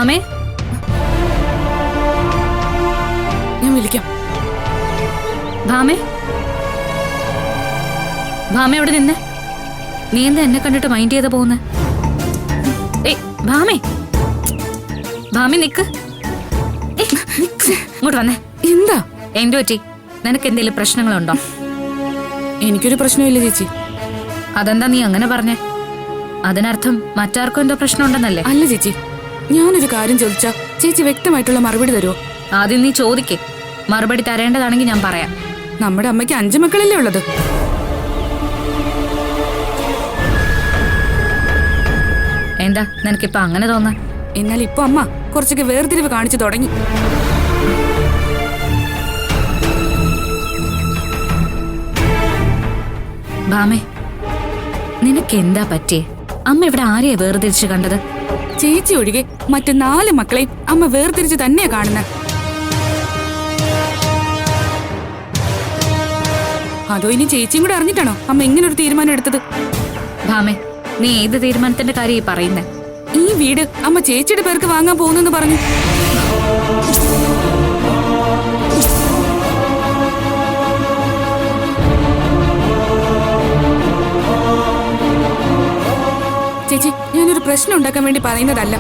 ഭാമേ, ഞാൻ വിളിക്കാം. ഭാമേ, ഭാമേ അവിടെ നിന്നെ. നീ എന്താ എന്നെ കണ്ടിട്ട് മൈൻഡ് ചെയ്താ പോകുന്നേ? ഏയ് ഭാമേ, ഭാമി നിക്ക്. ഇങ്ങോട്ട് വന്നേ. എന്താ? എന്തു പറ്റി? നിനക്ക് എന്തെങ്കിലും പ്രശ്നങ്ങളുണ്ടോ? എനിക്കൊരു പ്രശ്നമില്ല ചേച്ചി. അതെന്താ നീ അങ്ങനെ പറഞ്ഞേ? അതിനർത്ഥം മറ്റാർക്കും എന്തോ പ്രശ്നമുണ്ടെന്നല്ലേ? അല്ല ചേച്ചി, ഞാനൊരു കാര്യം ചോദിച്ചാ ചേച്ചി വ്യക്തമായിട്ടുള്ള മറുപടി തരുമോ? ആദ്യം നീ ചോദിക്കേ. മറുപടി തരേണ്ടതാണെങ്കിൽ ഞാൻ പറയാം. നമ്മുടെ അമ്മയ്ക്ക് 5 മക്കളല്ലേ ഉള്ളത്? എന്താ നിനക്കിപ്പോ അങ്ങനെ തോന്നാൻ? എന്നാൽ ഇപ്പൊ അമ്മ കുറച്ചൊക്കെ വേർതിരിവ് കാണിച്ചു തുടങ്ങി. ഭാമേ, നിനക്ക് എന്താ പറ്റിയേ? അമ്മ ഇവിടെ ആരെയാ വേർതിരിച്ച് കണ്ടത്? ചേച്ചി ഒഴികെ മറ്റു 4 മക്കളെയും അമ്മ വേർതിരിച്ച് തന്നെയാ കാണുന്നത്. അതോ ഇനി ചേച്ചിയും കൂടെ അറിഞ്ഞിട്ടാണോ അമ്മ ഇങ്ങനെ ഒരു തീരുമാനം എടുത്തത്? ഭാമേ, നീ ഏത് തീരുമാനത്തിന്റെ കാര്യം ഈ പറയുന്നേ? ഈ വീട് അമ്മ ചേച്ചിയുടെ പേർക്ക് വാങ്ങാൻ പോകുന്നെന്ന് പറഞ്ഞു. ചേച്ചി, ഞാനൊരു പ്രശ്നം ഉണ്ടാക്കാൻ വേണ്ടി പറയുന്നതല്ല.